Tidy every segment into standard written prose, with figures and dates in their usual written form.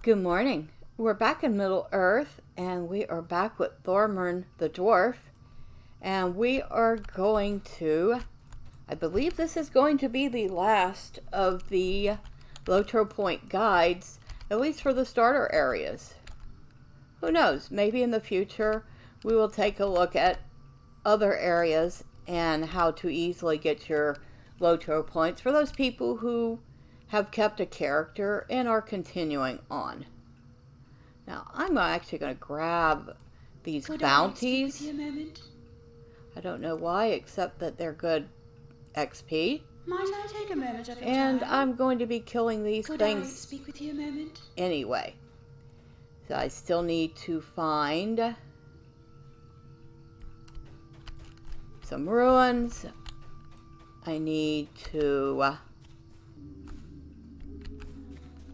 Good morning. We're back in Middle Earth, and we are back with Thormurn the Dwarf, and we are going to, I believe this is going to be the last of the Lotro Point guides, at least for the starter areas. Who knows, maybe in the future we will take a look at other areas and how to easily get your Lotro points for those people who have kept a character and are continuing on. Now, I'm actually going to grab these bounties. I don't know why, except that they're good XP. Might I take a moment of your and time? I'm going to be killing these Could things I speak with you a moment? anyway. So I still need to find some ruins. I need to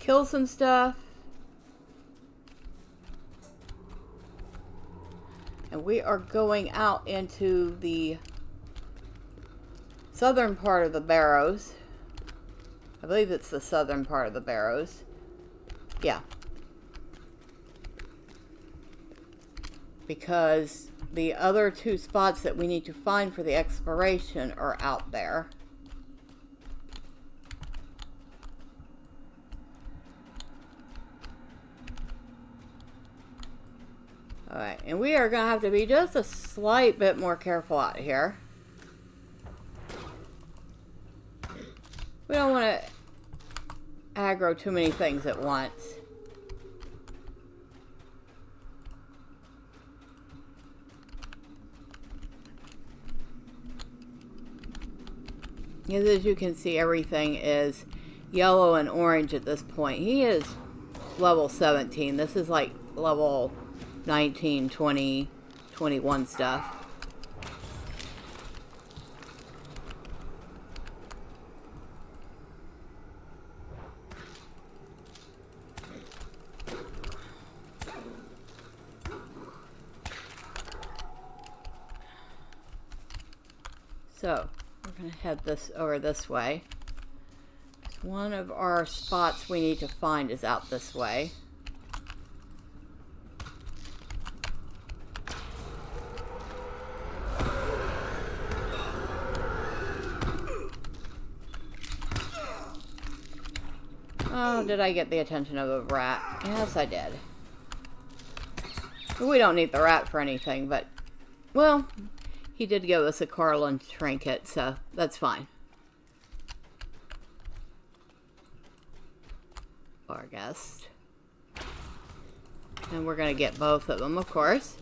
kill some stuff. And we are going out into the southern part of the Barrows. I believe it's the southern part of the Barrows. Yeah. Because the other two spots that we need to find for the exploration are out there. Alright, and we are going to have to be just a slight bit more careful out here. We don't want to aggro too many things at once. Because as you can see, everything is yellow and orange at this point. He is level 17. This is like level 19, 20, 21 stuff. So, we're going to head over this way. One of our spots we need to find is out this way. Oh, did I get the attention of the rat? Yes, I did. We don't need the rat for anything, but, well, he did give us a Carlin trinket, so that's fine. Barghest. And we're going to get both of them, of course.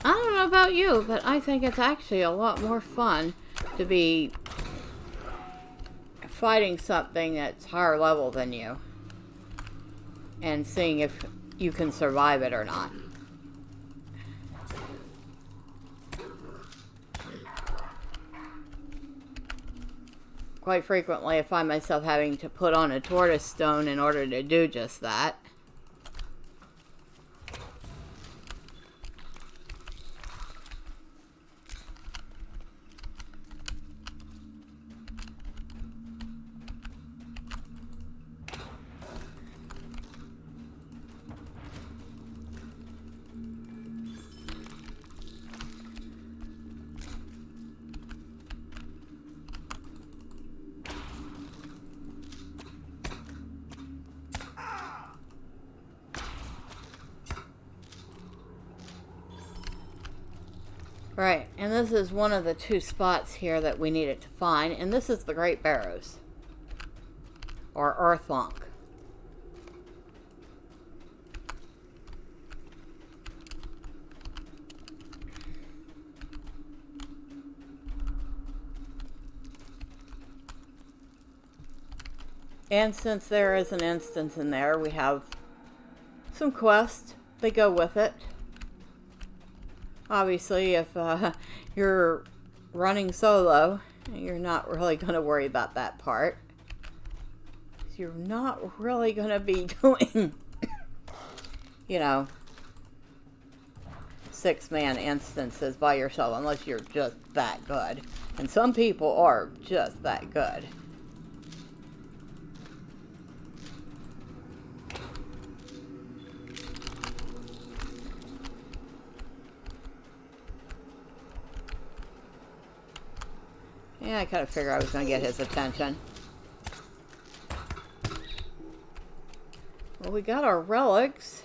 I don't know about you, but I think it's actually a lot more fun to be fighting something that's higher level than you and seeing if you can survive it or not. Quite frequently I find myself having to put on a tortoise stone in order to do just that. Right, and this is one of the two spots here that we needed to find, and this is the Great Barrows, or Earthlunk. And since there is an instance in there, we have some quests. They go with it. Obviously, if you're running solo, you're not really going to worry about that part. You're not really going to be doing, you know, 6-man instances by yourself unless you're just that good. And some people are just that good. Yeah, I kind of figured I was going to get his attention. Well, we got our relics.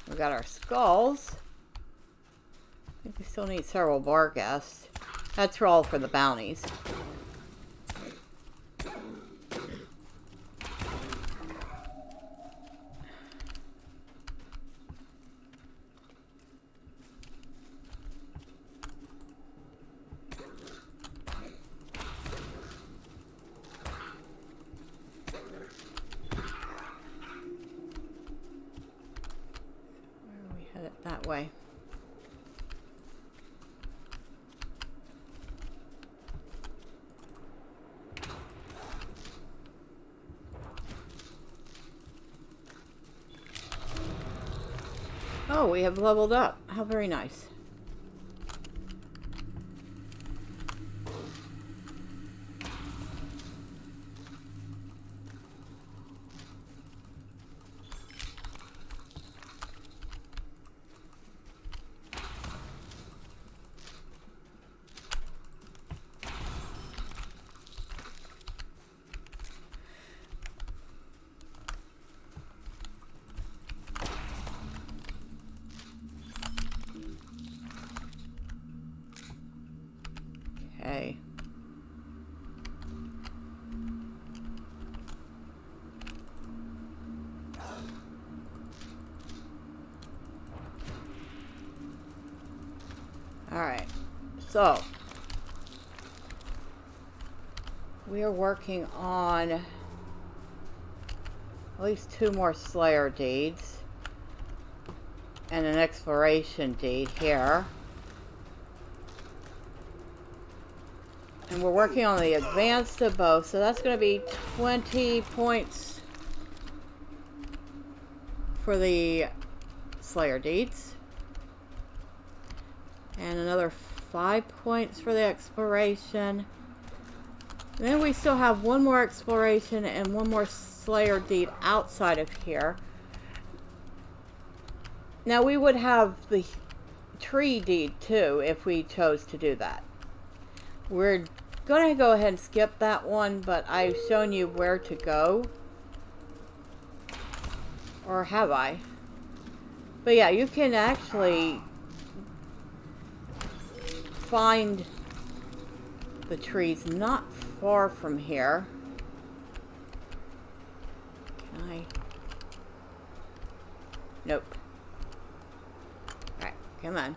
We got our skulls. I think we still need several barghests. That's all for the bounties. That way. Oh, we have leveled up. How very nice. Okay. All right. So we are working on at least 2 more Slayer deeds and an exploration deed here. And we're working on the advanced of both, so that's going to be 20 points for the Slayer deeds. And another 5 points for the exploration. And then we still have 1 more exploration and 1 more Slayer deed outside of here. Now we would have the tree deed too if we chose to do that. We're going to go ahead and skip that one, but I've shown you where to go. Or have I? But yeah, you can actually find the trees not far from here. Can I? Nope. Alright, come on.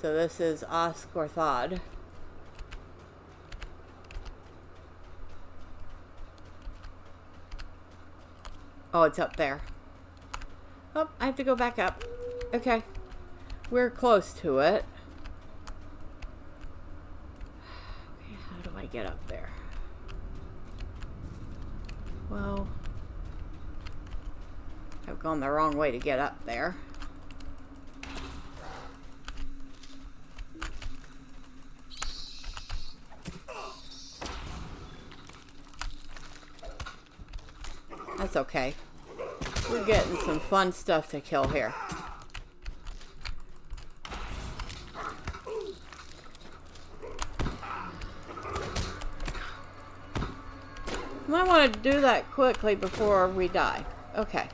So this is Oscorthod. Oh, it's up there. Oh, I have to go back up. Okay. We're close to it. Okay, how do I get up there? Well, I've gone the wrong way to get up there. That's okay. We're getting some fun stuff to kill here. might want to do that quickly before we die. Okay.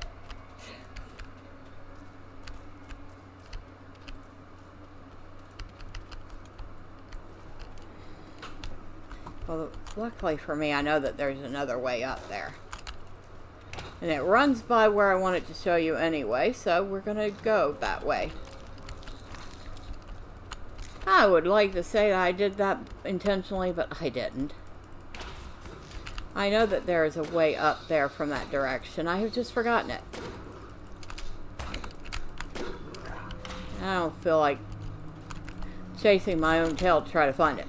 Well, luckily for me, I know that there's another way up there. And it runs by where I wanted to show you anyway, so we're going to go that way. I would like to say that I did that intentionally, but I didn't. I know that there is a way up there from that direction. I have just forgotten it. I don't feel like chasing my own tail to try to find it.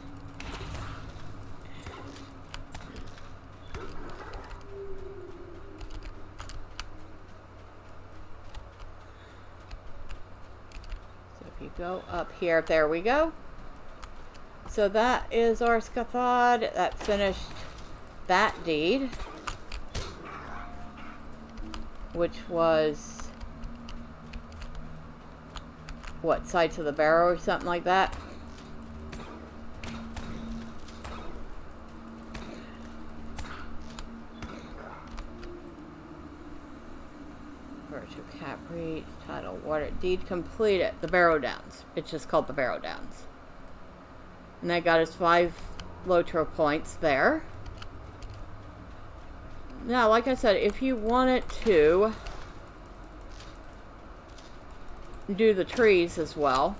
Go up here. There we go. So that is our scathad. That finished that deed, which was what, sites of the Barrow or something like that. Virtue cap reach, title water deed completed. The Barrow Downs. It's just called the Barrow Downs. And that got us 5 Lotro points there. Now, like I said, if you wanted to do the trees as well,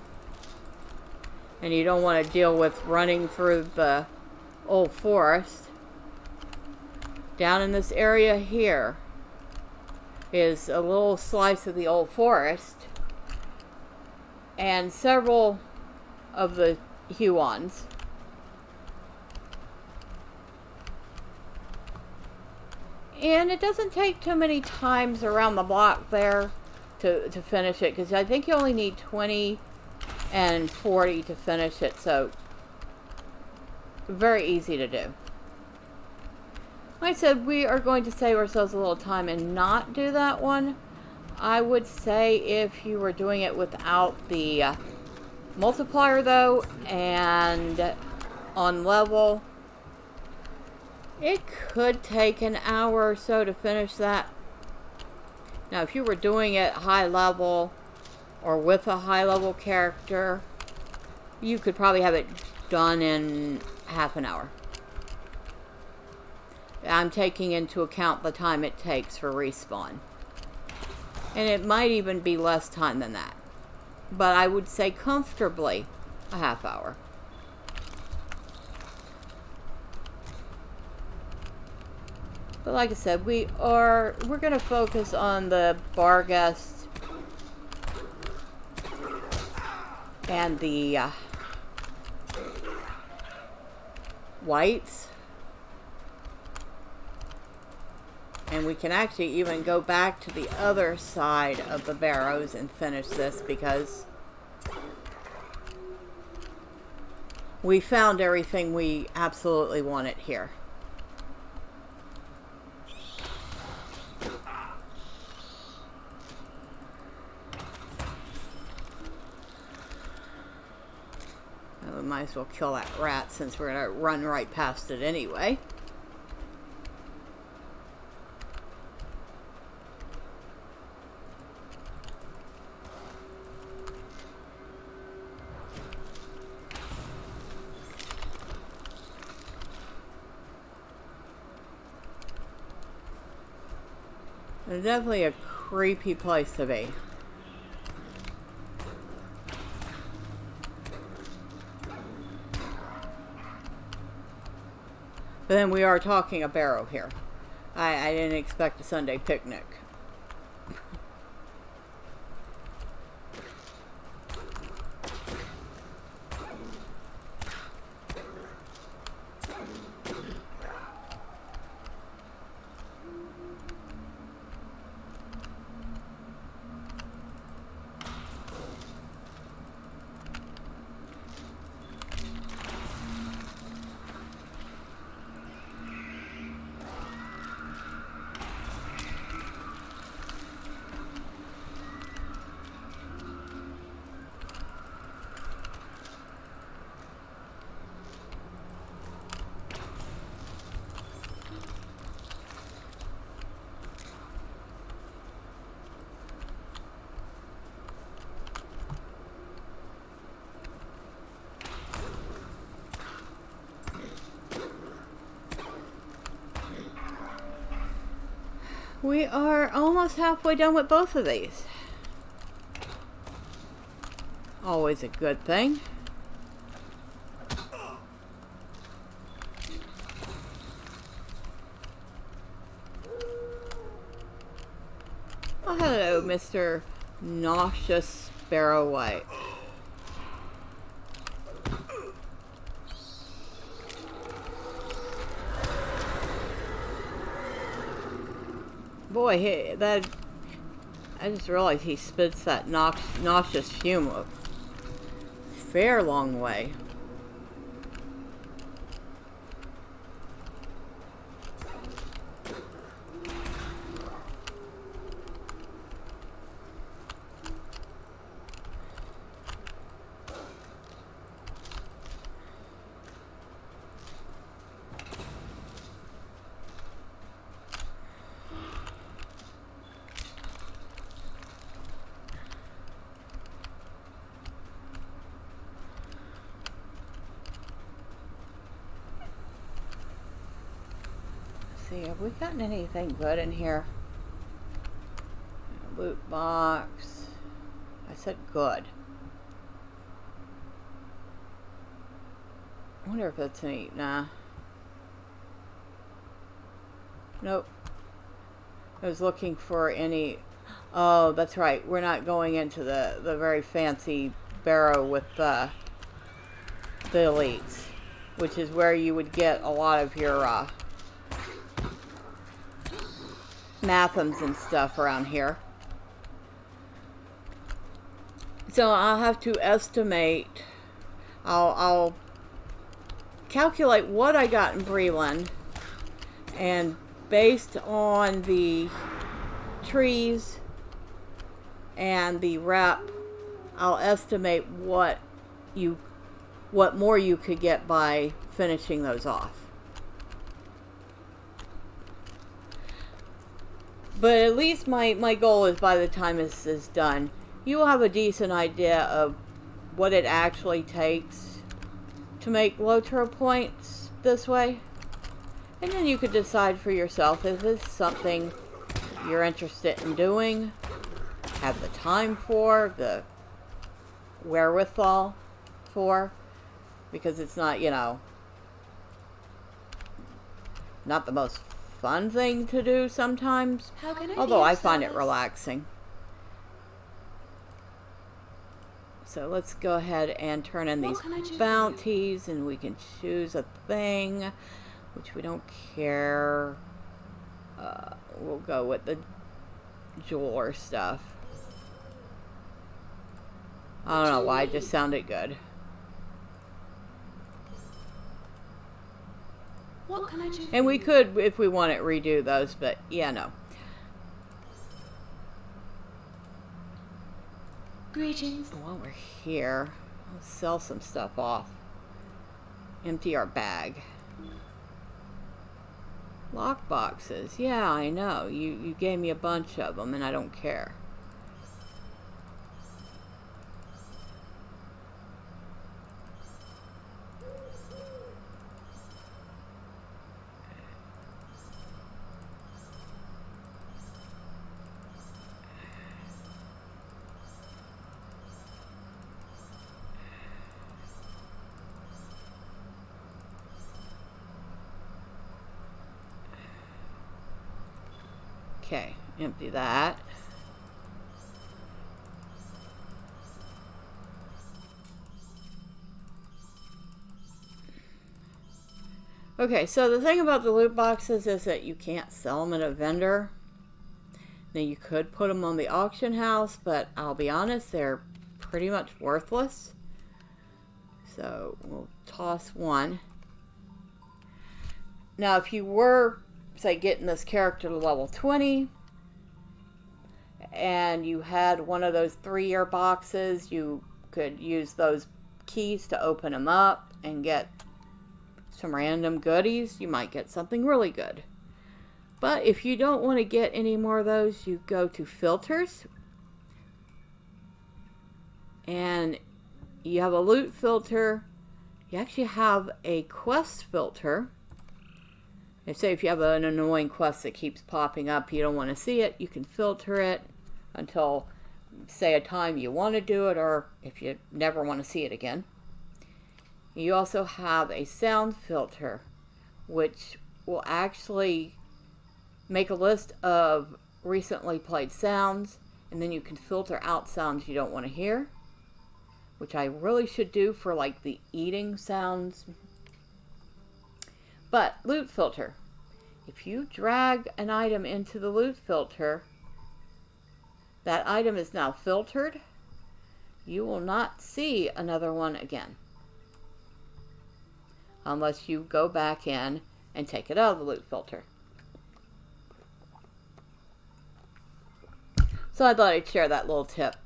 and you don't want to deal with running through the old forest, down in this area here is a little slice of the old forest, and several of the Huons. And it doesn't take too many times around the block there to finish it, because I think you only need 20 and 40 to finish it, so very easy to do. Like I said, we are going to save ourselves a little time and not do that one. I would say if you were doing it without the multiplier though, and on level, it could take an hour or so to finish that. Now if you were doing it high level or with a high level character, you could probably have it done in half an hour. I'm taking into account the time it takes for respawn. And it might even be less time than that. But I would say comfortably a half hour. But like I said, we're going to focus on the barghest and the wights. And we can actually even go back to the other side of the Barrows and finish this, because we found everything we absolutely wanted here. We might as well kill that rat since we're going to run right past it anyway. It's definitely a creepy place to be. But then we are talking a Barrow here. I didn't expect a Sunday picnic. We are almost halfway done with both of these. Always a good thing. Oh, hello, Mr. Nauseous Sparrow Wight. Boy, that... I just realized he spits that nauseous fume a fair long way. See, have we gotten anything good in here? Loot box. I said good. I wonder if that's any... Nah. Nope. I was looking for any... Oh, that's right. We're not going into the very fancy barrow with the elites, which is where you would get a lot of your mathams and stuff around here. So I'll have to estimate. I'll calculate what I got in Breeland, and based on the trees and the rep, I'll estimate what more you could get by finishing those off. But at least my goal is by the time this is done, you will have a decent idea of what it actually takes to make Lotro points this way. And then you could decide for yourself if this is something you're interested in doing, have the time for, the wherewithal for, because it's not, you know, not the most fun thing to do sometimes, although I find it relaxing. So let's go ahead and turn in these bounties, and we can choose a thing, which we don't care. We'll go with the jeweler stuff. I don't know why, it just sounded good. What can I do? And we could, if we want it, redo those, but yeah, no. Greetings. While we're here, let's sell some stuff off. Empty our bag. Lock boxes. Yeah, I know. You gave me a bunch of them, and I don't care. Okay, empty that. Okay, so the thing about the loot boxes is that you can't sell them at a vendor. Now you could put them on the auction house, but I'll be honest, they're pretty much worthless. So we'll toss one. Now if you were, say, getting this character to level 20 and you had one of those 3-year boxes, you could use those keys to open them up and get some random goodies. You might get something really good. But if you don't want to get any more of those, you go to filters, and you have a loot filter. You actually have a quest filter. And say if you have an annoying quest that keeps popping up, you don't want to see it, you can filter it until, say, a time you want to do it, or if you never want to see it again. You also have a sound filter, which will actually make a list of recently played sounds, and then you can filter out sounds you don't want to hear, which I really should do for like the eating sounds. But loot filter. If you drag an item into the loot filter, that item is now filtered. You will not see another one again, unless you go back in and take it out of the loot filter. So I thought I'd share that little tip,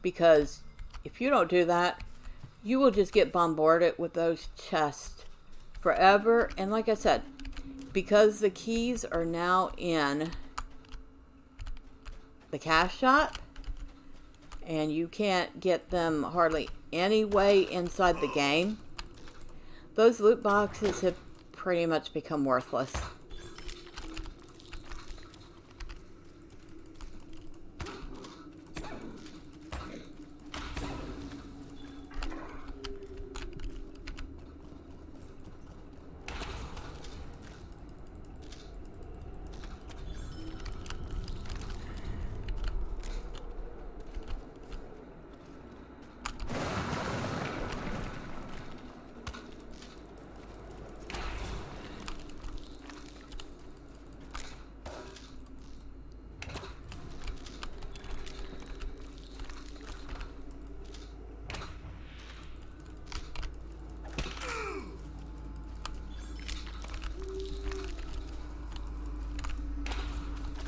because if you don't do that, you will just get bombarded with those chests forever. And like I said, because the keys are now in the cash shop, and you can't get them hardly any way inside the game, those loot boxes have pretty much become worthless.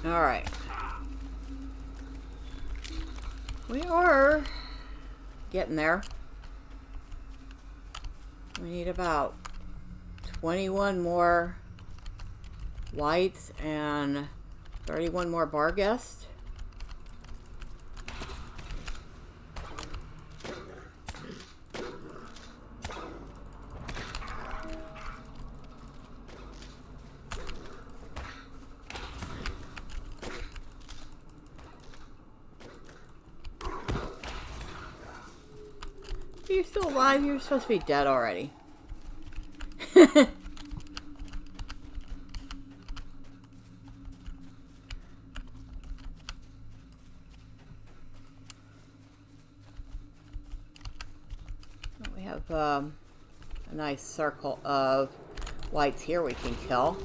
Alright. We are getting there. We need about 21 more wights and 31 more barghest. You're still alive? You're supposed to be dead already. We have a nice circle of wights here we can kill.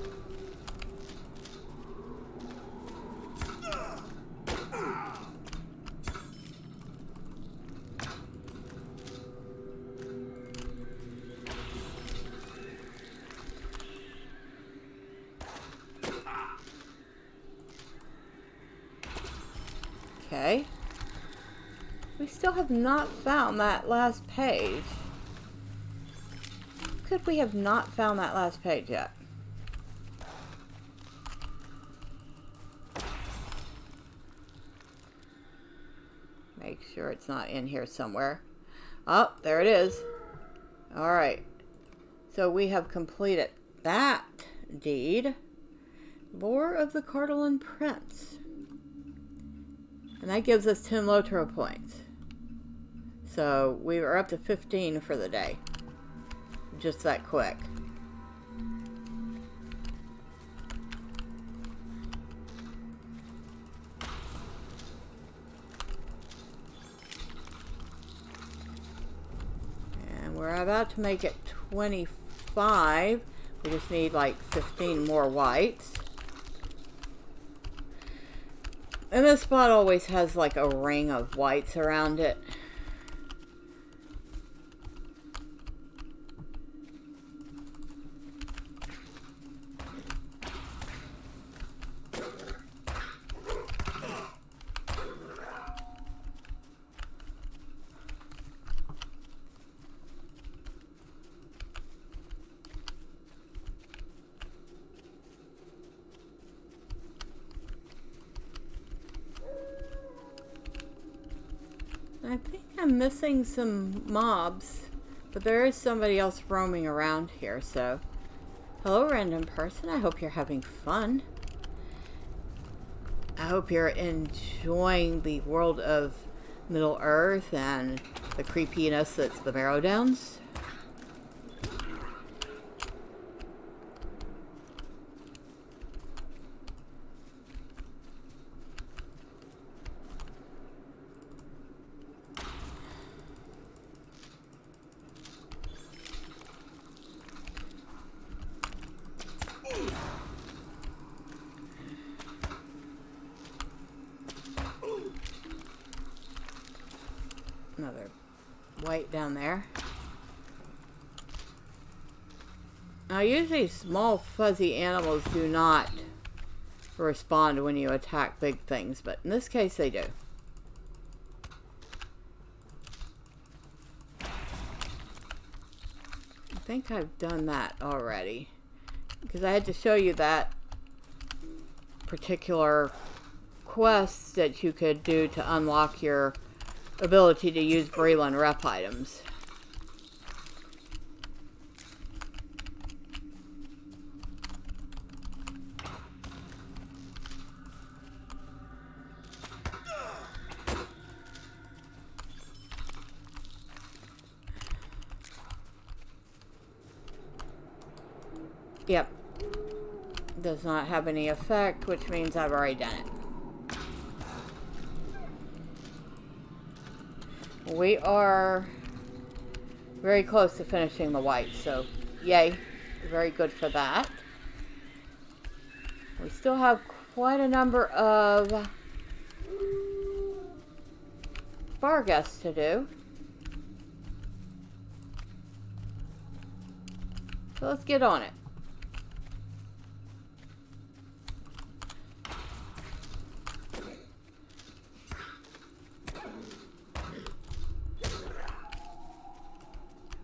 Okay. We still have not found that last page. Could we have not found that last page yet? Make sure it's not in here somewhere. Oh, there it is. Alright. So we have completed that deed. Lore of the Cardolan Prince. And that gives us 10 Lotro points. So we were up to 15 for the day. Just that quick. And we're about to make it 25. We just need like 15 more wights. And this spot always has like a ring of wights around it. I think I'm missing some mobs, but there is somebody else roaming around here, so Hello, random person. I hope you're having fun. I hope you're enjoying the world of Middle Earth and the creepiness that's the Barrows. Another wight down there. Now, usually small fuzzy animals do not respond when you attack big things, but in this case they do. I think I've done that already, because I had to show you that particular quest that you could do to unlock your ability to use Breeland rep items. Yep. Does not have any effect, which means I've already done it. We are very close to finishing the wight, so yay. Very good for that. We still have quite a number of barghests to do. So let's get on it.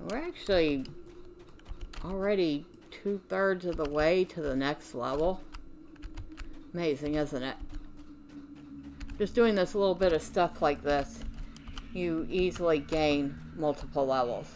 We're actually already 2/3 of the way to the next level. Amazing, isn't it? Just doing this little bit of stuff like this, you easily gain multiple levels.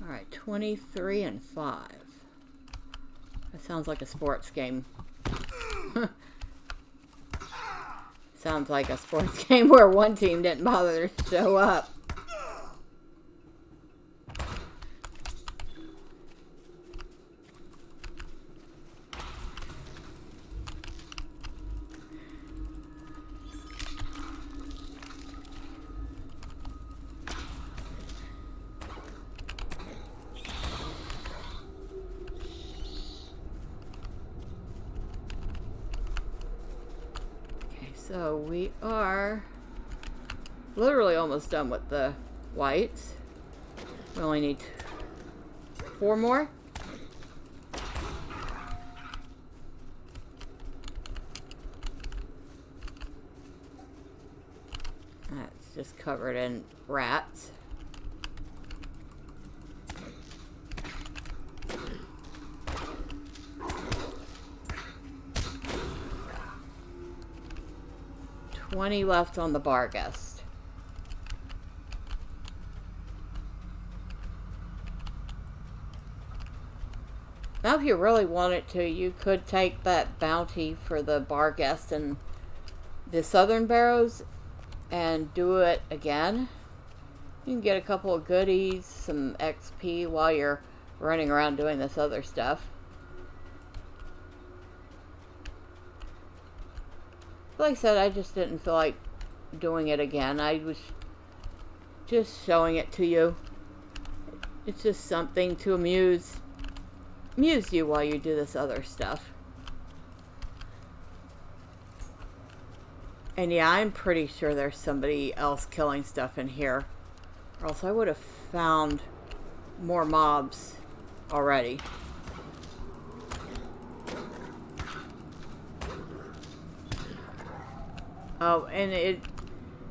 Alright, 23 and 5. That sounds like a sports game. Sounds like a sports game where one team didn't bother to show up. So we are literally almost done with the wights. We only need 4 more. That's just covered in rats. $20 left on the barghest. Now, if you really wanted to, you could take that bounty for the barghest and the southern Barrows and do it again. You can get a couple of goodies, some XP while you're running around doing this other stuff. Like I said, I just didn't feel like doing it again. I was just showing it to you. It's just something to amuse you while you do this other stuff. And yeah, I'm pretty sure there's somebody else killing stuff in here, or else I would have found more mobs already. Oh, and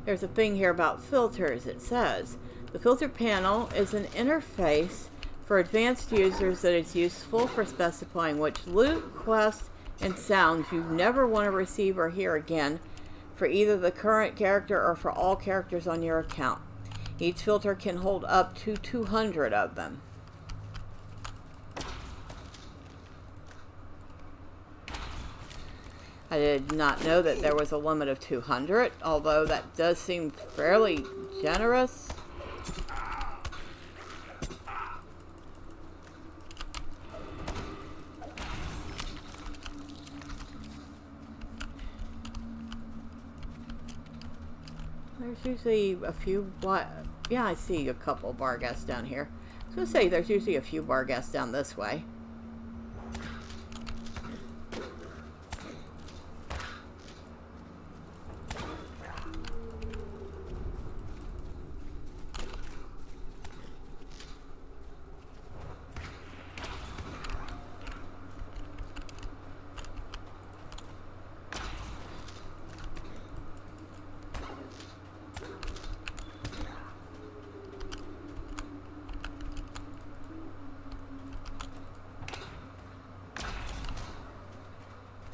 there's a thing here about filters. It says, the filter panel is an interface for advanced users that is useful for specifying which loot, quests, and sounds you never want to receive or hear again for either the current character or for all characters on your account. Each filter can hold up to 200 of them. I did not know that there was a limit of 200, although that does seem fairly generous. There's usually a few, yeah, I see a couple barghests down here. I was going to say, there's usually a few barghests down this way.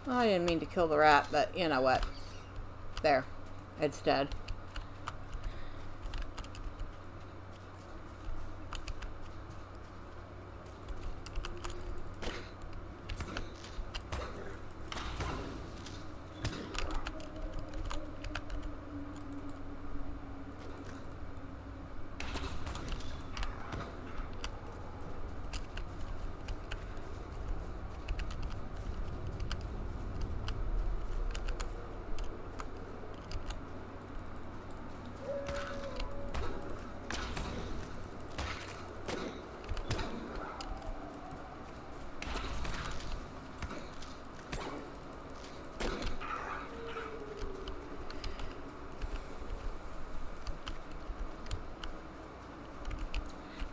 I didn't mean to kill the rat, but you know what? There. It's dead.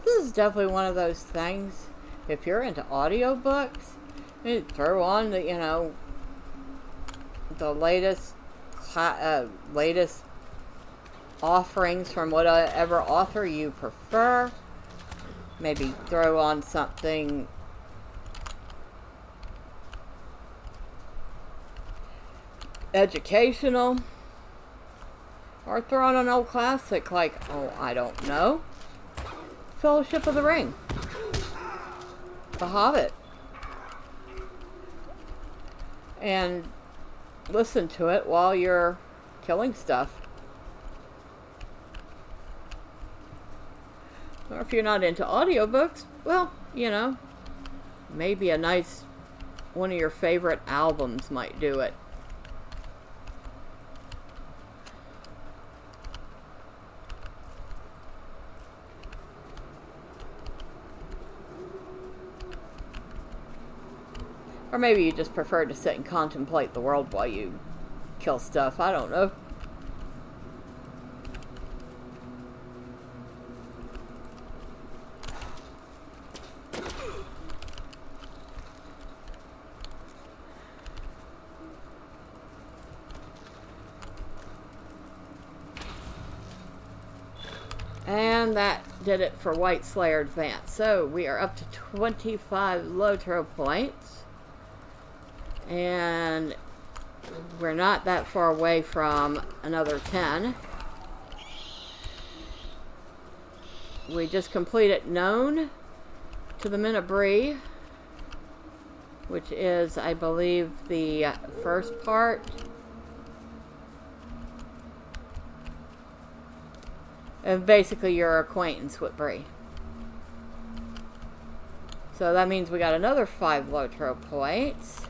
This is definitely one of those things, if you're into audiobooks, you throw on the, you know, the latest offerings from whatever author you prefer. Maybe throw on something educational, or throw on an old classic like, oh, I don't know, Fellowship of the Ring, The Hobbit, and listen to it while you're killing stuff. Or if you're not into audiobooks, well, you know, maybe a nice one of your favorite albums might do it. Or maybe you just prefer to sit and contemplate the world while you kill stuff. I don't know. And that did it for White Slayer Advance. So we are up to 25 Lotro points. And we're not that far away from another 10. We just completed Known to the Men of Bree, which is, I believe, the first part. And basically your acquaintance with Bree. So that means we got another 5 Lotro points.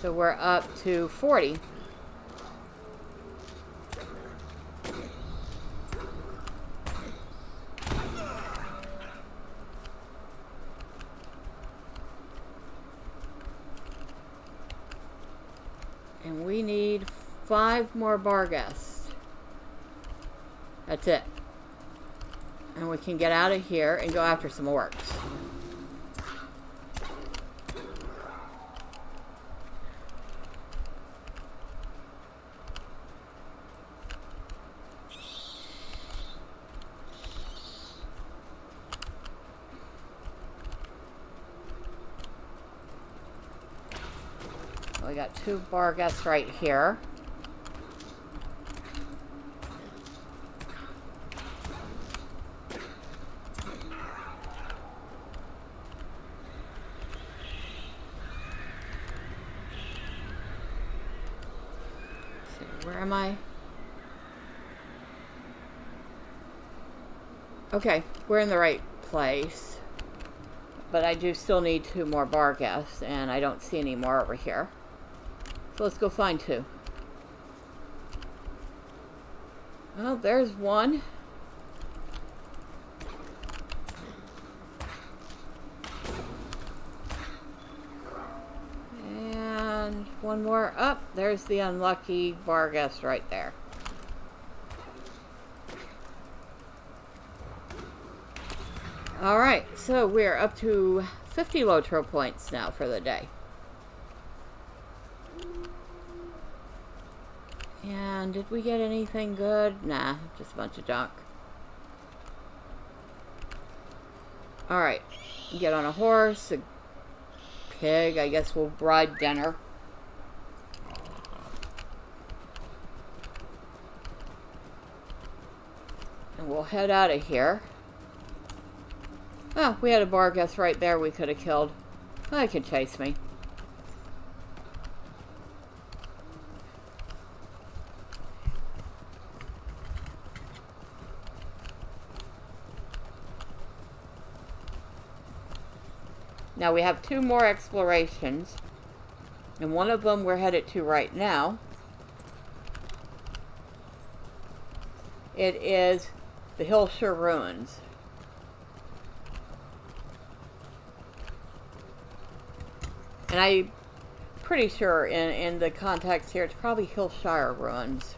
So we're up to 40. And we need 5 more barghests. That's it. And we can get out of here and go after some orcs. We got 2 barghests right here. Where am I? Okay, we're in the right place. But I do still need 2 more barghests, and I don't see any more over here. So let's go find 2. Oh, there's one. And one more up. There's the unlucky barghest right there. Alright, so we're up to 50 Lotro points now for the day. And did we get anything good? Nah, just a bunch of junk. Alright, get on a horse, a pig, I guess we'll ride dinner. And we'll head out of here. Oh, we had a barghest right there we could have killed. Oh, it could chase me. Now we have 2 more explorations, and one of them we're headed to right now. It is the Shire ruins. And I'm pretty sure in the context here, it's probably Shire ruins,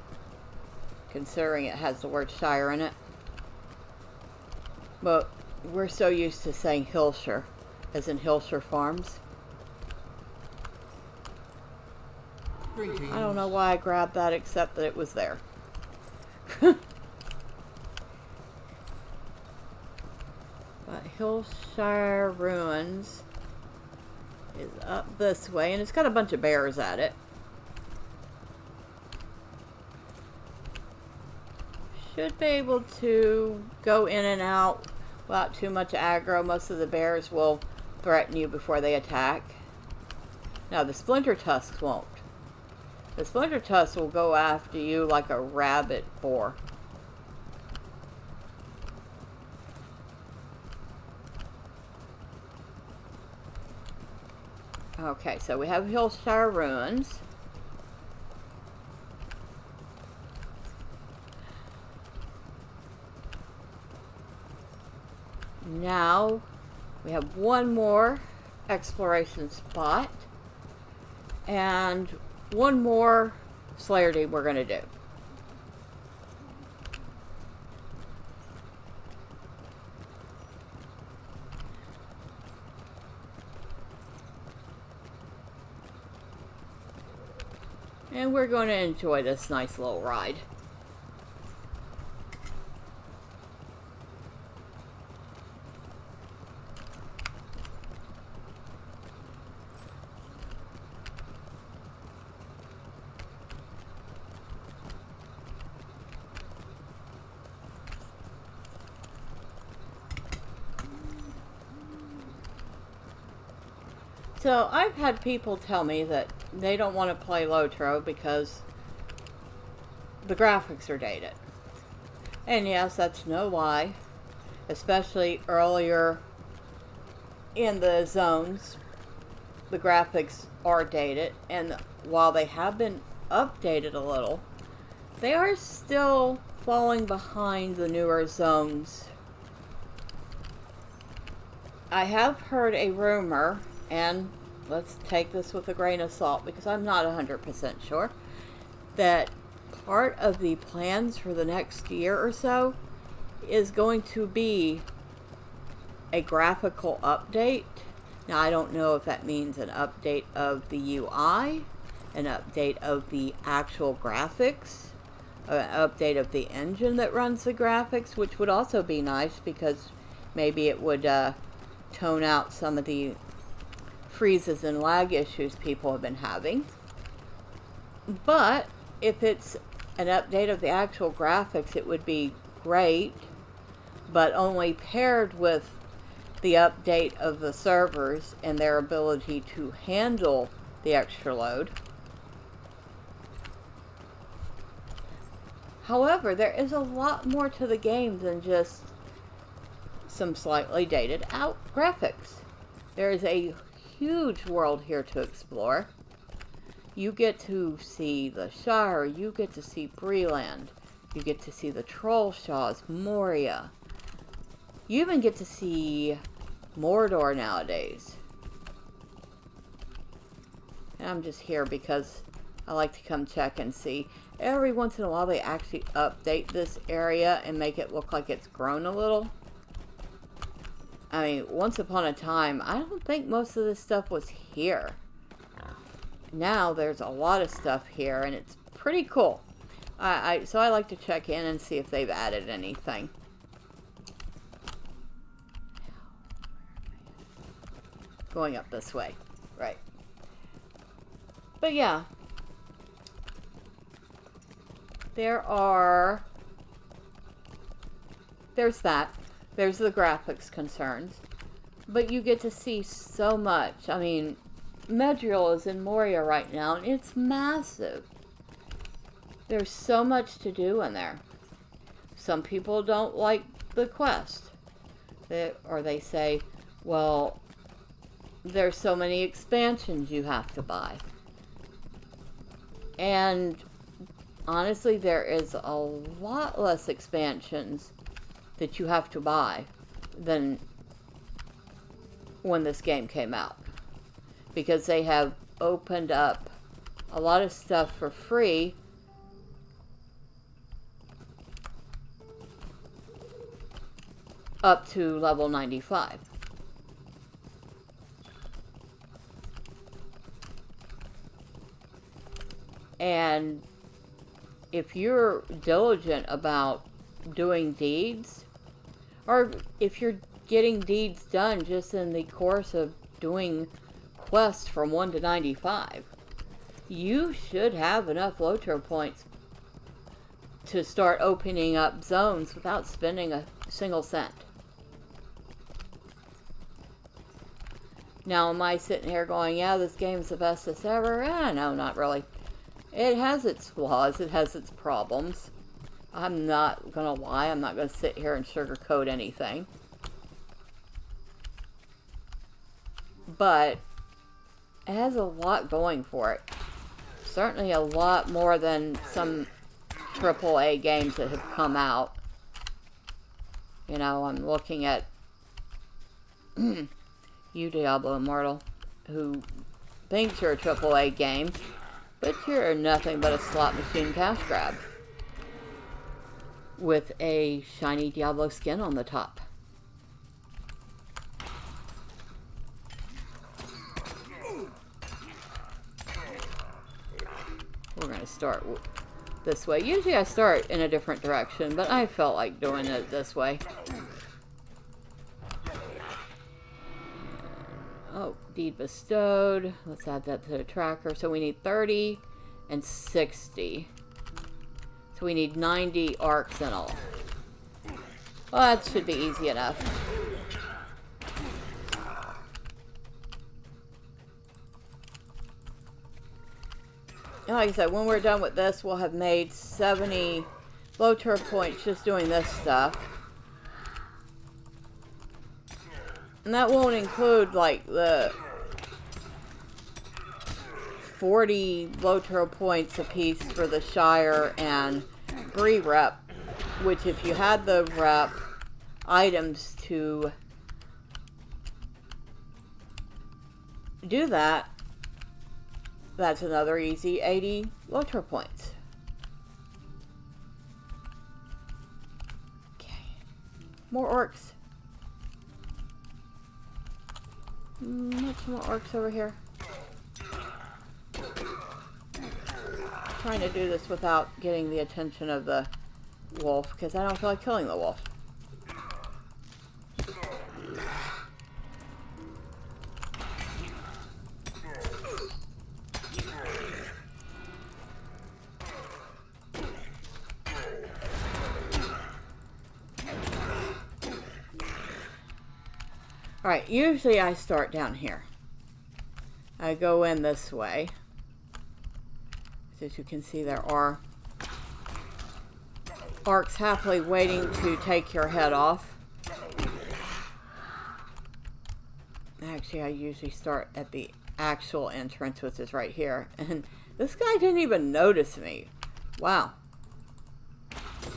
considering it has the word Shire in it. But we're so used to saying Shire, as in Shire Farms. Greetings. I don't know why I grabbed that, except that it was there. But Shire ruins is up this way, and it's got a bunch of bears at it. Should be able to go in and out without too much aggro. Most of the bears will threaten you before they attack. Now the splinter tusks won't. The splinter tusks will go after you like a rabid boar. Okay, so we have Shire ruins. Now we have one more exploration spot and one more Slayer deed we're going to do. And we're going to enjoy this nice little ride. So I've had people tell me that they don't want to play Lotro because the graphics are dated. And yes, that's no lie. Especially earlier in the zones, the graphics are dated. And while they have been updated a little, they are still falling behind the newer zones. I have heard a rumor, and let's take this with a grain of salt because I'm not 100% sure, that part of the plans for the next year or so is going to be a graphical update. Now, I don't know if that means an update of the UI, an update of the actual graphics, an update of the engine that runs the graphics, which would also be nice because maybe it would tone out some of the freezes and lag issues people have been having. But if it's an update of the actual graphics, it would be great, but only paired with the update of the servers and their ability to handle the extra load. However, there is a lot more to the game than just some slightly dated out graphics. There is a huge world here to explore. You get to see the Shire, you get to see Breeland, you get to see the Trollshaws, Moria. You even get to see Mordor nowadays. And I'm just here because I like to come check and see. Every once in a while they actually update this area and make it look like it's grown a little. I mean, once upon a time, I don't think most of this stuff was here. Now there's a lot of stuff here and it's pretty cool. So I like to check in and see if they've added anything. Going up this way, right. But yeah, there's that. There's the graphics concerns. But you get to see so much. I mean, Medriel is in Moria right now, and it's massive. There's so much to do in there. Some people don't like the quest. Or they say, well, there's so many expansions you have to buy. And honestly, there is a lot less expansions that you have to buy than when this game came out. Because they have opened up a lot of stuff for free up to level 95. And if you're diligent about doing deeds, or if you're getting deeds done just in the course of doing quests from 1 to 95, you should have enough Lotro points to start opening up zones without spending a single cent. Now, am I sitting here going, yeah, this game's the bestest ever? No, not really. It has its flaws. It has its problems. I'm not going to lie. I'm not going to sit here and sugarcoat anything. But it has a lot going for it. Certainly a lot more than some AAA games that have come out. You know, I'm looking at you, Diablo Immortal, who thinks you're a AAA game, but you're nothing but a slot machine cash grab with a shiny Diablo skin on the top. We're going to start this way. Usually I start in a different direction, but I felt like doing it this way. Oh, deed bestowed. Let's add that to the tracker. So we need 30 and 60. So we need 90 orcs in all. Well, that should be easy enough. And like I said, when we're done with this, we'll have made 70 Lotro points just doing this stuff. And that won't include, like, the 40 Lotro points apiece for the Shire and Bree rep, which if you had the rep items to do that, that's another easy 80 Lotro points. Okay. More orcs. Much more orcs over here. Trying to do this without getting the attention of the wolf because I don't feel like killing the wolf. Alright, usually I start down here. I go in this way. As you can see, there are orcs happily waiting to take your head off. Actually, I usually start at the actual entrance, which is right here. And this guy didn't even notice me. Wow.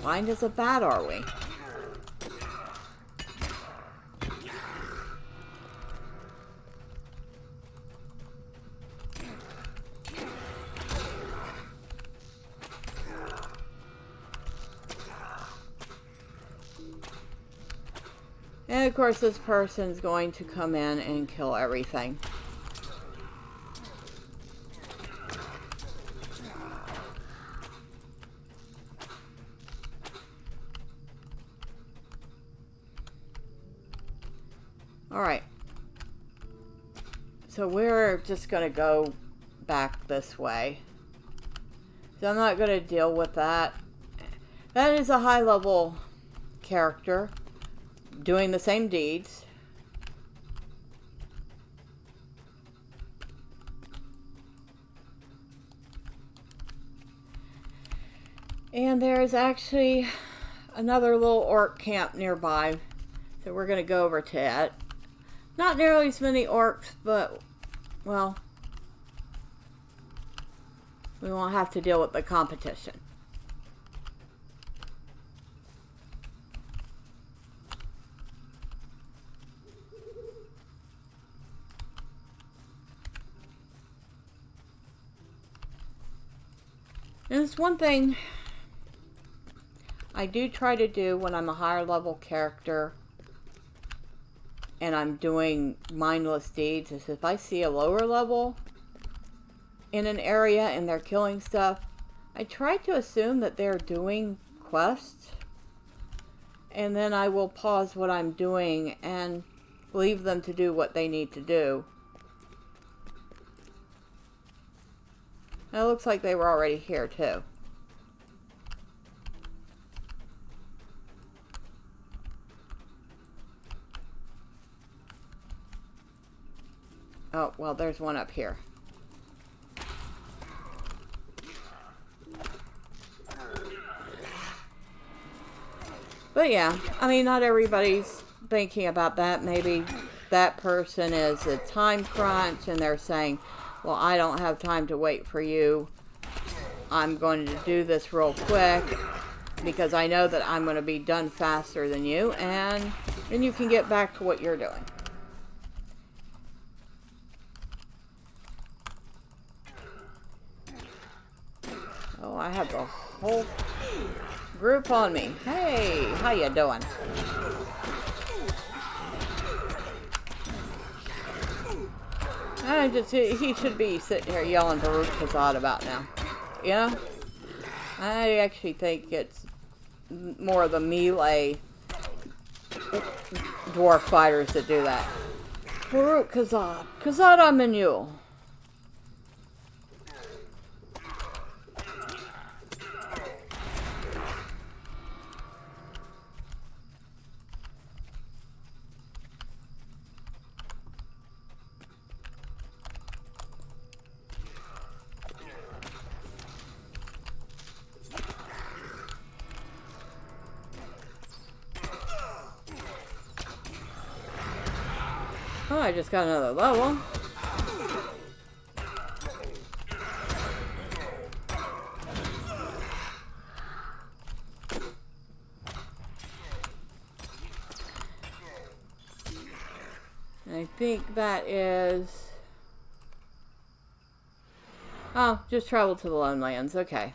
Blind as a bat, are we? And of course this person's going to come in and kill everything. Alright. So we're just going to go back this way. So I'm not going to deal with that. That is a high level character doing the same deeds. And there's actually another little orc camp nearby. So we're going to go over to it. Not nearly as many orcs, but, well, we won't have to deal with the competition. And it's one thing I do try to do when I'm a higher level character and I'm doing mindless deeds is if I see a lower level in an area and they're killing stuff, I try to assume that they're doing quests, and then I will pause what I'm doing and leave them to do what they need to do. It looks like they were already here too. Oh, well, there's one up here. But yeah, I mean, not everybody's thinking about that. Maybe that person is a time crunch and they're saying, well, I don't have time to wait for you. I'm going to do this real quick because I know that I'm going to be done faster than you, and then you can get back to what you're doing. Oh, I have the whole group on me. Hey, how you doing? He should be sitting here yelling Baruch Hazad about now. You know? I actually think it's more of the melee dwarf fighters that do that. Baruch Hazad. Hazad Amenu. Oh, I just got another level. And I think that is... Oh, just travel to the Lone Lands. Okay.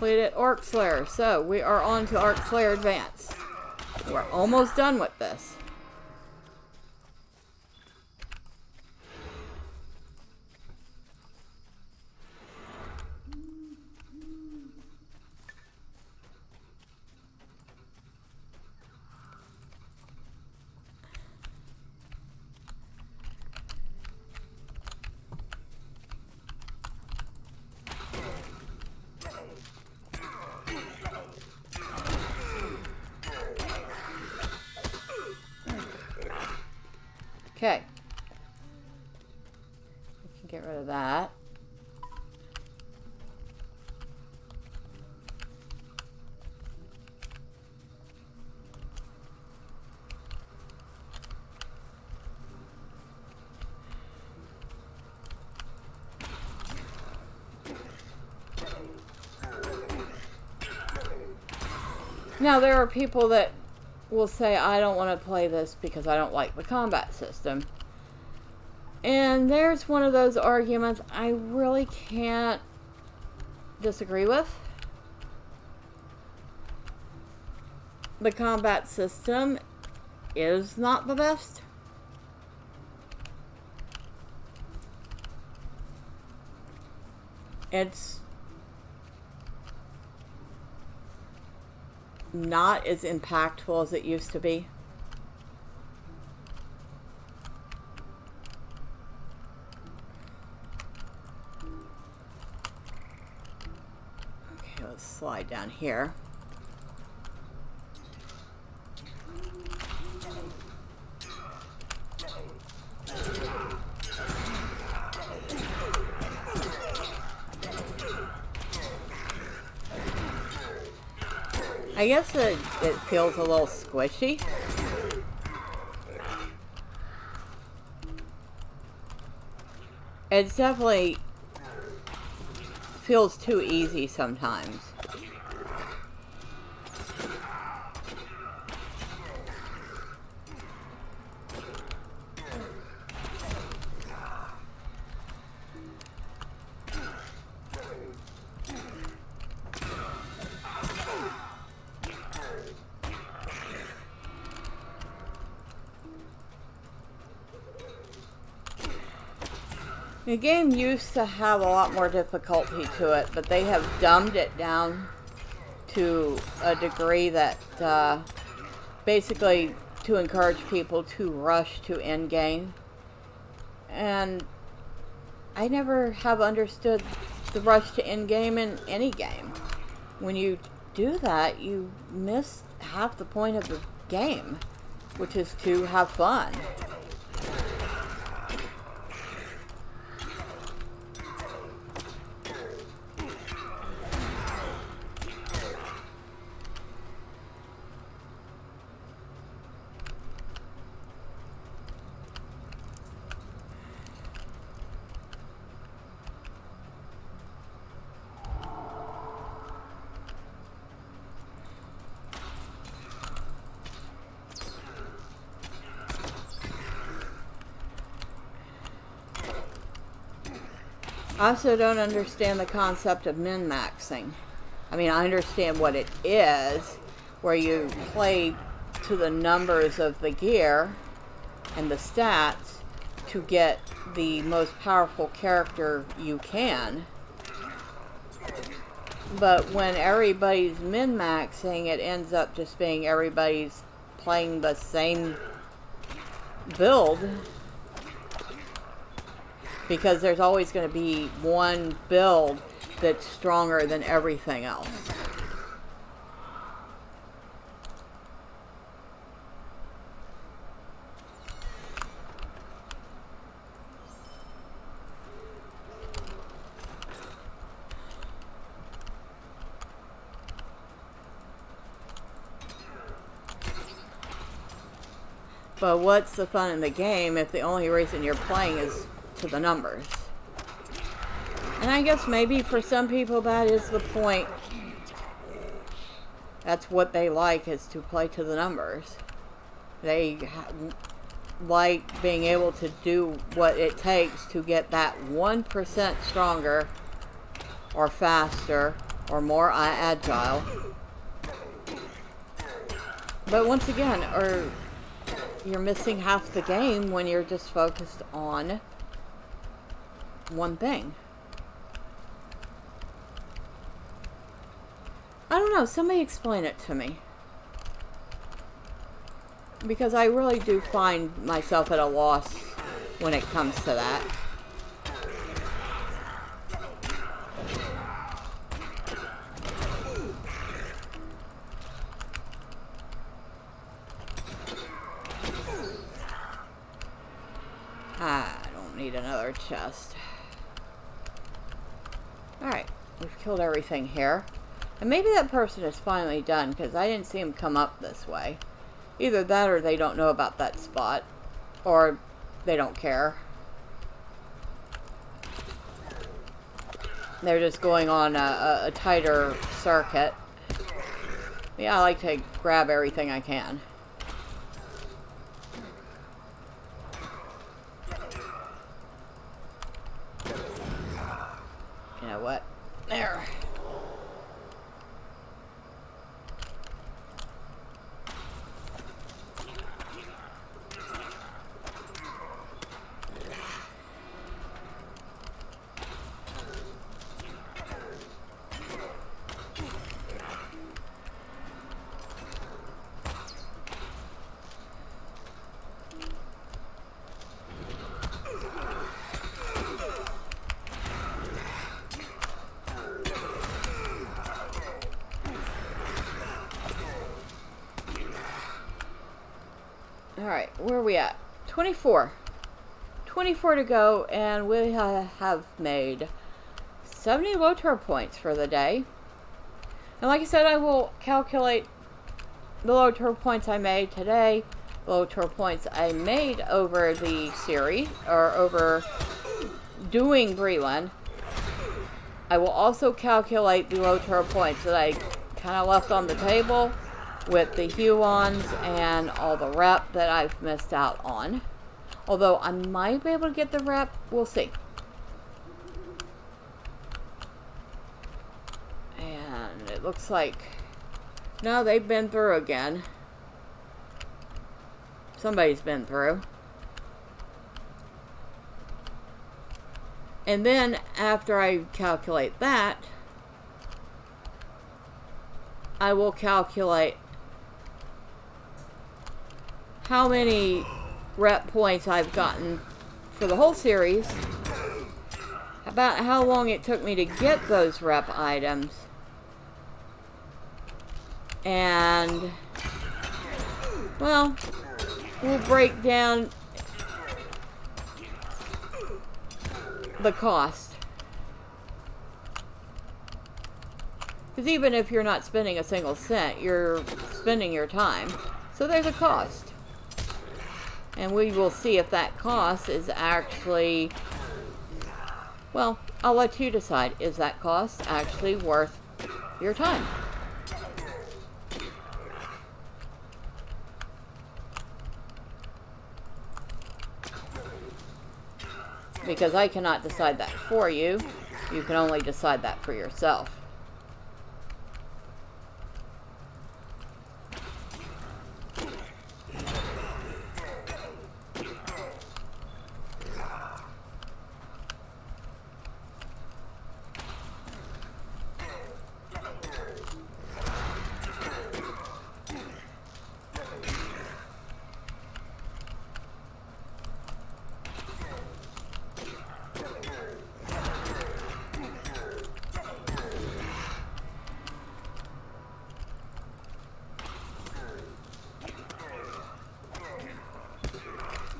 completed Orc Slayer. So we are on to Orc Slayer Advanced. We're almost done with this. Okay. We can get rid of that. Now, there are people that will say, I don't want to play this because I don't like the combat system. And there's one of those arguments I really can't disagree with. The combat system is not the best. It's not as impactful as it used to be. Okay, let's slide down here. I guess it feels a little squishy. It definitely feels too easy sometimes. The game used to have a lot more difficulty to it, but they have dumbed it down to a degree that basically to encourage people to rush to end game. And I never have understood the rush to end game in any game. When you do that, you miss half the point of the game, which is to have fun. I also don't understand the concept of min-maxing. I mean, I understand what it is, where you play to the numbers of the gear and the stats to get the most powerful character you can. But when everybody's min-maxing, it ends up just being everybody's playing the same build. Because there's always going to be one build that's stronger than everything else. But what's the fun in the game if the only reason you're playing is to the numbers? And I guess maybe for some people that is the point. That's what they like, is to play to the numbers. They like being able to do what it takes to get that 1% stronger or faster or more agile. But once again, you're missing half the game when you're just focused on one thing. I don't know, somebody explain it to me. Because I really do find myself at a loss when it comes to that. I don't need another chest. Alright, we've killed everything here. And maybe that person is finally done, because I didn't see him come up this way. Either that or they don't know about that spot. Or they don't care. They're just going on a tighter circuit. Yeah, I like to grab everything I can. You know what? There. Alright, where are we at? 24. 24 to go, and we have made 70 Lotro points for the day. And like I said, I will calculate the Lotro points I made today, the Lotro points I made over the series, or over doing Breeland. I will also calculate the Lotro points that I kind of left on the table with the Huons and all the rep that I've missed out on. Although I might be able to get the rep, we'll see. And it looks like, no, they've been through again. Somebody's been through. And then after I calculate that, I will calculate how many rep points I've gotten for the whole series, about how long it took me to get those rep items, and, well, we'll break down the cost. Because even if you're not spending a single cent, you're spending your time. So there's a cost. And we will see if that cost is actually, well, I'll let you decide. Is that cost actually worth your time? Because I cannot decide that for you. You can only decide that for yourself.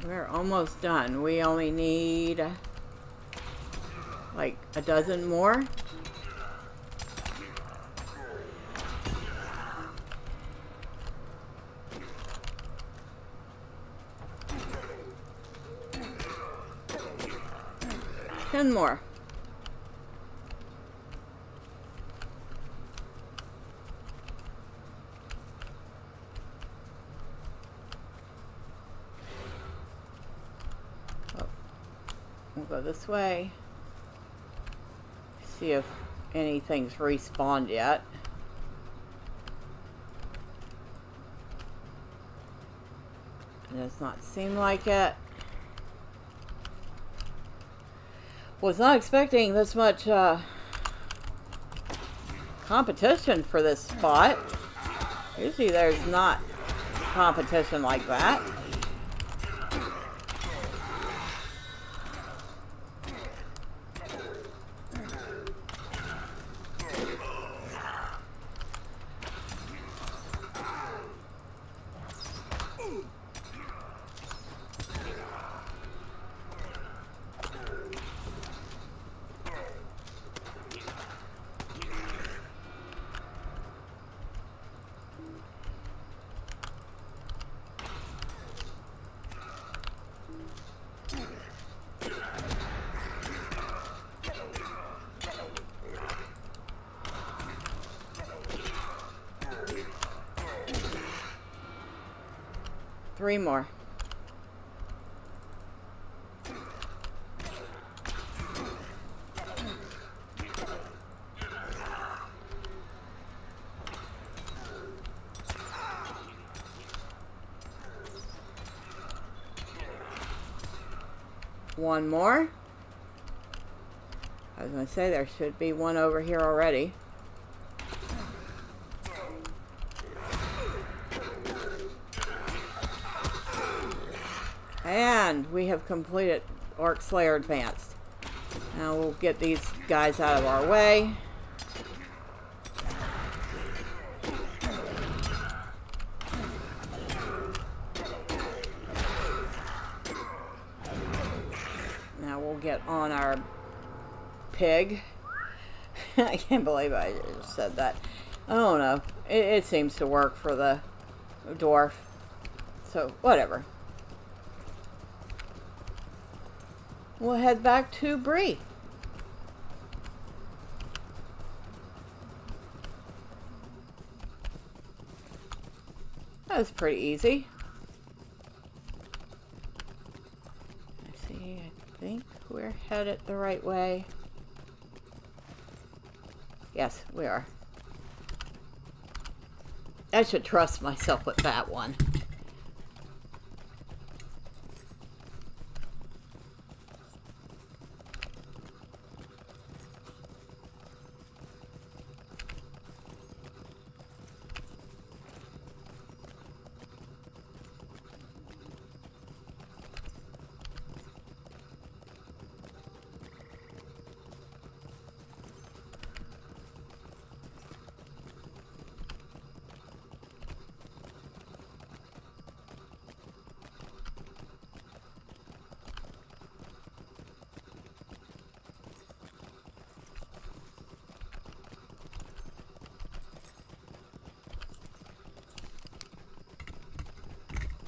We're almost done. We only need like a dozen more. Ten more. We'll go this way. See if anything's respawned yet. It does not seem like it. Was not expecting this much competition for this spot. Usually there's not competition like that. Three more. One more. I was going to say there should be one over here already. And we have completed Orc Slayer Advanced. Now we'll get these guys out of our way. Now we'll get on our pig. I can't believe I just said that. I don't know. It seems to work for the dwarf. So, whatever. We'll head back to Bree. That was pretty easy. Let's see, I think we're headed the right way. Yes, we are. I should trust myself with that one.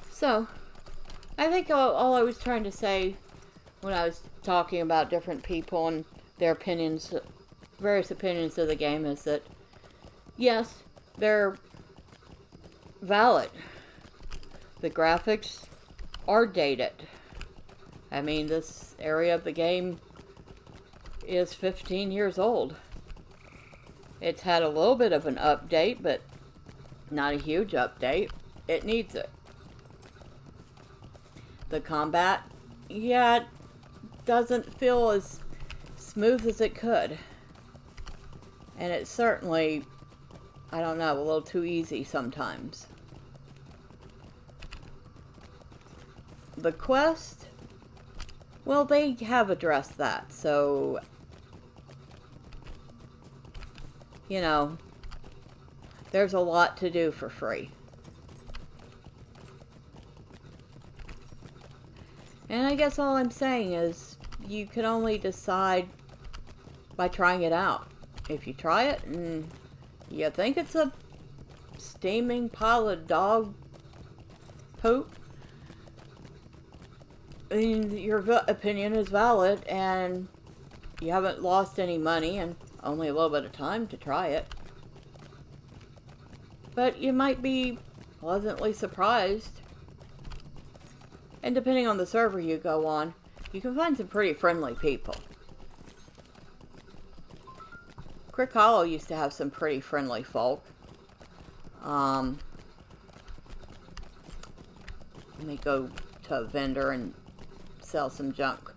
So, I think all I was trying to say when I was talking about different people and their opinions, various opinions of the game, is that, yes, they're valid. The graphics are dated. I mean, this area of the game is 15 years old. It's had a little bit of an update, but not a huge update. It needs it. The combat, yeah, it doesn't feel as smooth as it could. And it's certainly, I don't know, a little too easy sometimes. The quest, well, they have addressed that, so, you know, there's a lot to do for free. And I guess all I'm saying is you can only decide by trying it out. If you try it and you think it's a steaming pile of dog poop, then your opinion is valid and you haven't lost any money and only a little bit of time to try it. But you might be pleasantly surprised. And depending on the server you go on, you can find some pretty friendly people. Crick Hollow used to have some pretty friendly folk. Let me go to a vendor and sell some junk.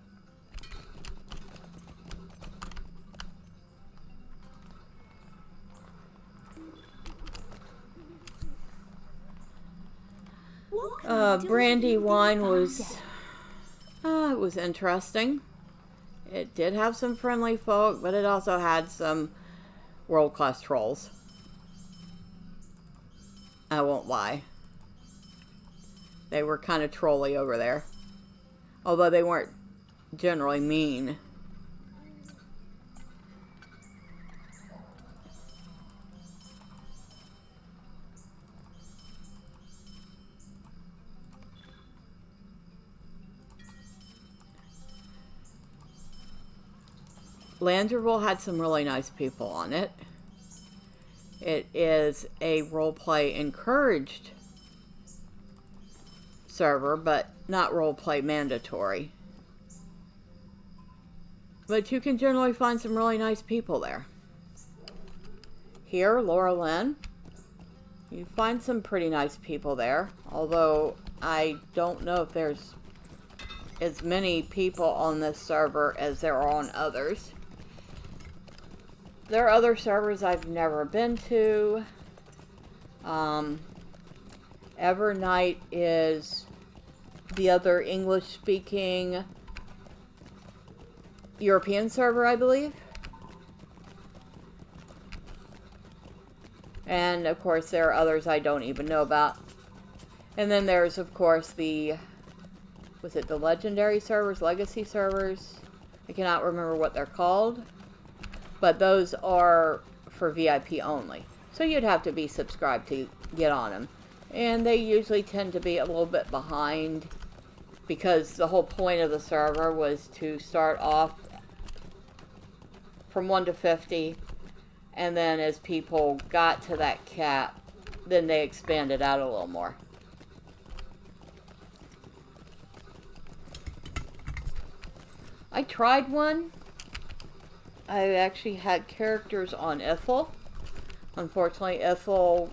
Brandy wine was it was interesting. It did have some friendly folk, but it also had some world-class trolls. I won't lie. They were kind of trolly over there. Although they weren't generally mean. Landerville had some really nice people on it. It is a roleplay encouraged server, but not roleplay mandatory. But you can generally find some really nice people there. Here, Laura Lynn, you find some pretty nice people there, although I don't know if there's as many people on this server as there are on others. There are other servers I've never been to. Evernight is the other English-speaking European server, I believe. And, of course, there are others I don't even know about. And then there's, of course, was it the Legendary servers, Legacy servers? I cannot remember what they're called. But those are for VIP only. So you'd have to be subscribed to get on them. And they usually tend to be a little bit behind, because the whole point of the server was to start off from 1 to 50. And then as people got to that cap, then they expanded out a little more. I tried one. I actually had characters on Ithel. Unfortunately, Ithel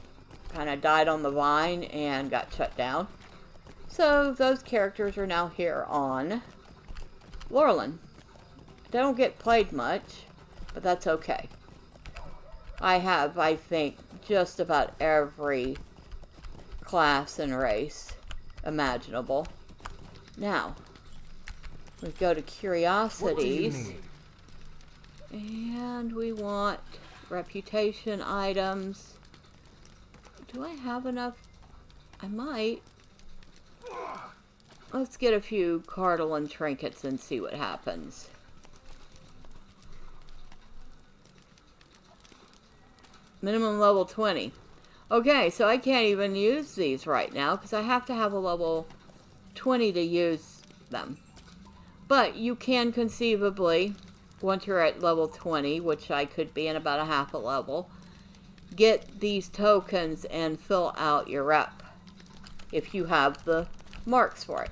kind of died on the vine and got shut down. So those characters are now here on Laurelin. They don't get played much, but that's okay. I have, I think, just about every class and race imaginable. Now, we go to curiosities. And we want reputation items. Do I have enough? I might. Let's get a few Cardinal trinkets and see what happens. Minimum level 20. Okay, so I can't even use these right now because I have to have a level 20 to use them. But you can conceivably, once you're at level 20, which I could be in about a half a level, get these tokens and fill out your rep if you have the marks for it.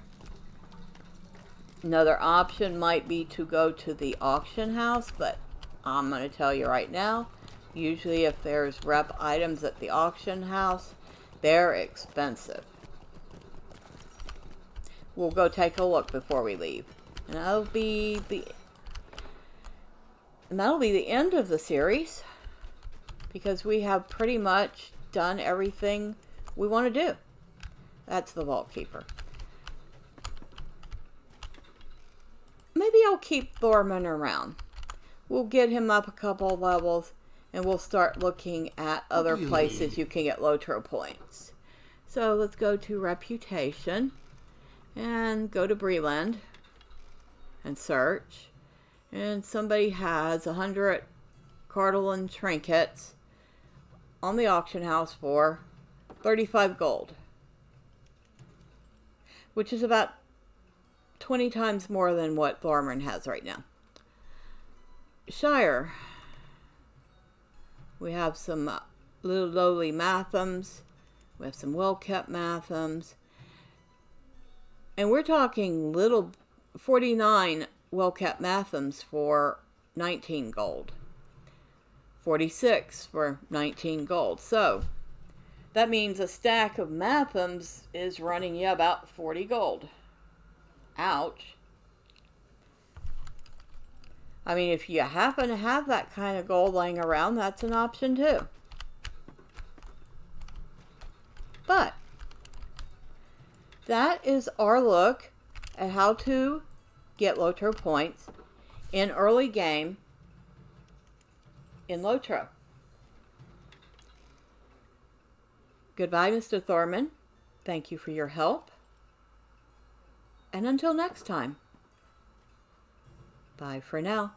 Another option might be to go to the auction house, but I'm going to tell you right now, usually if there's rep items at the auction house, they're expensive. We'll go take a look before we leave. And that'll be the end of the series, because we have pretty much done everything we want to do. That's the Vault Keeper. Maybe I'll keep Thormurn around. We'll get him up a couple of levels, and we'll start looking at other places you can get Lotro points. So let's go to Reputation, and go to Breeland, and search. And somebody has 100 Cardinal trinkets on the auction house for 35 gold. Which is about 20 times more than what Thormurn has right now. Shire. We have some little lowly Mathams. We have some well-kept Mathams. And we're talking little 49 well-kept Mathams for 19 gold. 46 for 19 gold. So that means a stack of mathams is running you about 40 gold. Ouch. I mean, if you happen to have that kind of gold laying around, that's an option too. But that is our look at how to get Lotro points in early game in Lotro. Goodbye, Mr. Thormurn. Thank you for your help. And until next time, bye for now.